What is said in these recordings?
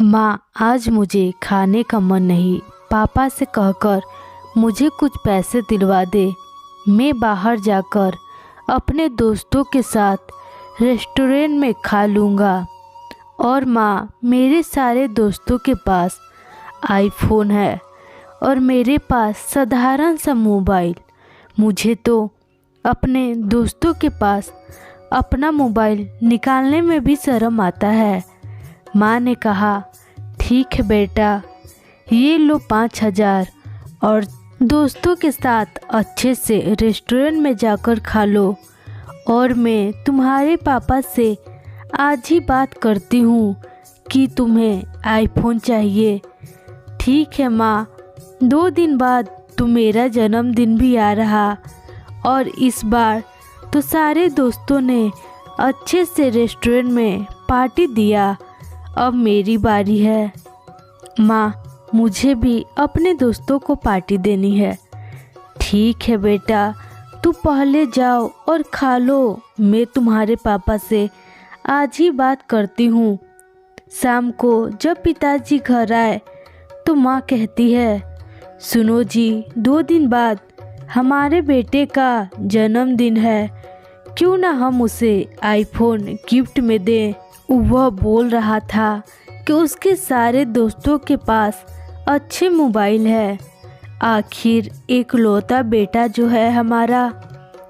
माँ, आज मुझे खाने का मन नहीं। पापा से कहकर मुझे कुछ पैसे दिलवा दे। मैं बाहर जाकर अपने दोस्तों के साथ रेस्टोरेंट में खा लूँगा। और माँ, मेरे सारे दोस्तों के पास आईफोन है और मेरे पास साधारण सा मोबाइल। मुझे तो अपने दोस्तों के पास अपना मोबाइल निकालने में भी शर्म आता है। माँ ने कहा, ठीक है बेटा, ये लो 5,000 और दोस्तों के साथ अच्छे से रेस्टोरेंट में जाकर खा लो। और मैं तुम्हारे पापा से आज ही बात करती हूँ कि तुम्हें आईफोन चाहिए। ठीक है माँ, 2 दिन बाद तो मेरा जन्मदिन भी आ रहा और इस बार तो सारे दोस्तों ने अच्छे से रेस्टोरेंट में पार्टी दिया। अब मेरी बारी है। माँ, मुझे भी अपने दोस्तों को पार्टी देनी है। ठीक है बेटा, तू पहले जाओ और खा लो। मैं तुम्हारे पापा से आज ही बात करती हूँ। शाम को जब पिताजी घर आए तो माँ कहती है, सुनो जी, 2 दिन बाद हमारे बेटे का जन्मदिन है, क्यों ना हम उसे आईफोन गिफ्ट में दें। वह बोल रहा था कि उसके सारे दोस्तों के पास अच्छे मोबाइल है। आखिर एक लौता बेटा जो है हमारा,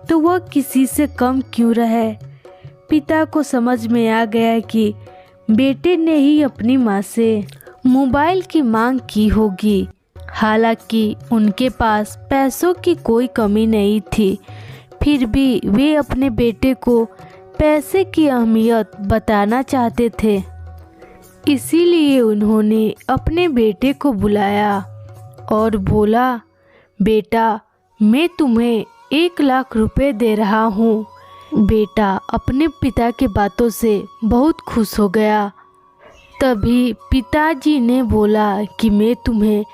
तो वह किसी से कम क्यों रहे। पिता को समझ में आ गया कि बेटे ने ही अपनी माँ से मोबाइल की मांग की होगी। हालांकि उनके पास पैसों की कोई कमी नहीं थी, फिर भी वे अपने बेटे को पैसे की अहमियत बताना चाहते थे। इसीलिए उन्होंने अपने बेटे को बुलाया और बोला, बेटा, मैं तुम्हें 1 लाख रुपए दे रहा हूँ। बेटा अपने पिता के बातों से बहुत खुश हो गया। तभी पिताजी ने बोला कि मैं तुम्हें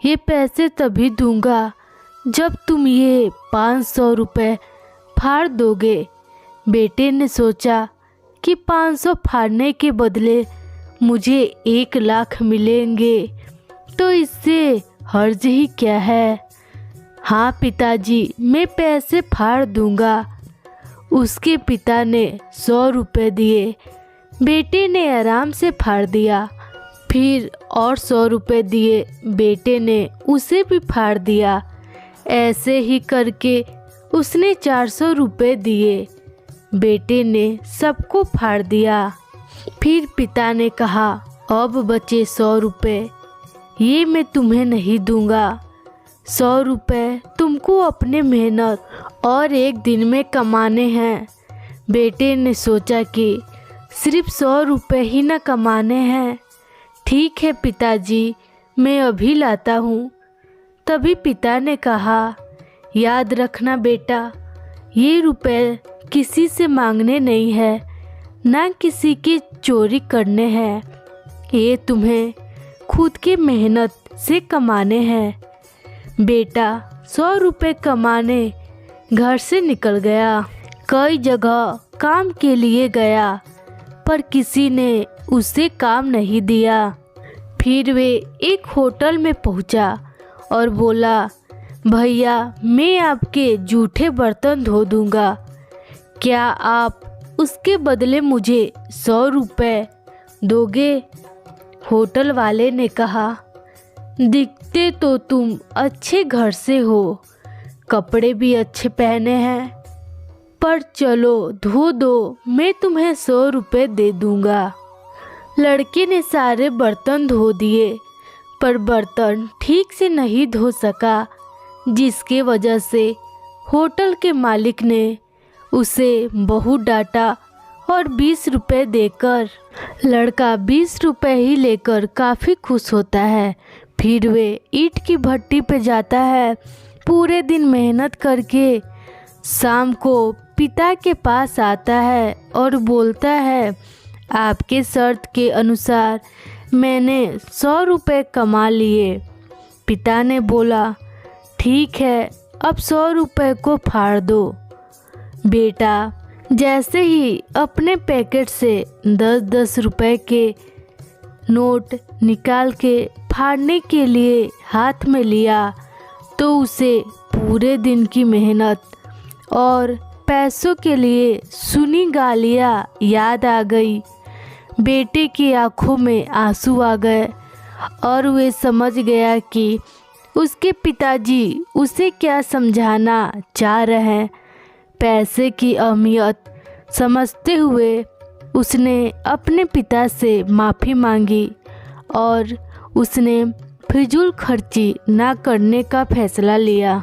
ये पैसे तभी दूंगा जब तुम ये 500 रुपये फाड़ दोगे। बेटे ने सोचा कि 500 फाड़ने के बदले मुझे 1 लाख मिलेंगे, तो इससे हर्ज ही क्या है। हाँ पिताजी, मैं पैसे फाड़ दूंगा। उसके पिता ने 100 रुपये दिए। बेटे ने आराम से फाड़ दिया। फिर और 100 रुपये दिए। बेटे ने उसे भी फाड़ दिया। ऐसे ही करके उसने 400 रुपये दिए। बेटे ने सबको फाड़ दिया। फिर पिता ने कहा, अब बचे 100 रुपये, ये मैं तुम्हें नहीं दूंगा। 100 रुपये तुमको अपने मेहनत और 1 दिन में कमाने हैं। बेटे ने सोचा कि सिर्फ 100 रुपये ही न कमाने हैं। ठीक है पिताजी, मैं अभी लाता हूँ। तभी पिता ने कहा, याद रखना बेटा, ये रुपए किसी से मांगने नहीं है, ना किसी की चोरी करने हैं। ये तुम्हें खुद के मेहनत से कमाने हैं। बेटा 100 रुपये कमाने घर से निकल गया। कई जगह काम के लिए गया, पर किसी ने उसे काम नहीं दिया। फिर वे एक होटल में पहुंचा और बोला, भैया, मैं आपके जूठे बर्तन धो दूंगा, क्या आप उसके बदले मुझे 100 रुपये दोगे। होटल वाले ने कहा, दिखते तो तुम अच्छे घर से हो, कपड़े भी अच्छे पहने हैं, पर चलो धो दो, मैं तुम्हें 100 रुपये दे दूंगा। लड़के ने सारे बर्तन धो दिए, पर बर्तन ठीक से नहीं धो सका, जिसके वजह से होटल के मालिक ने उसे बहुत डांटा और 20 रुपये देकर लड़का 20 रुपये ही लेकर काफ़ी खुश होता है। फिर वे ईंट की भट्टी पे जाता है। पूरे दिन मेहनत करके शाम को पिता के पास आता है और बोलता है, आपके शर्त के अनुसार मैंने 100 रुपये कमा लिए। पिता ने बोला, ठीक है, अब 100 रुपये को फाड़ दो। बेटा जैसे ही अपने पैकेट से 10-10 रुपए के नोट निकाल के फाड़ने के लिए हाथ में लिया तो उसे पूरे दिन की मेहनत और पैसों के लिए सुनी गालियाँ याद आ गई। बेटे की आंखों में आंसू आ गए और वे समझ गया कि उसके पिताजी उसे क्या समझाना चाह रहे हैं। पैसे की अहमियत समझते हुए उसने अपने पिता से माफ़ी मांगी और उसने फिजूल खर्ची ना करने का फैसला लिया।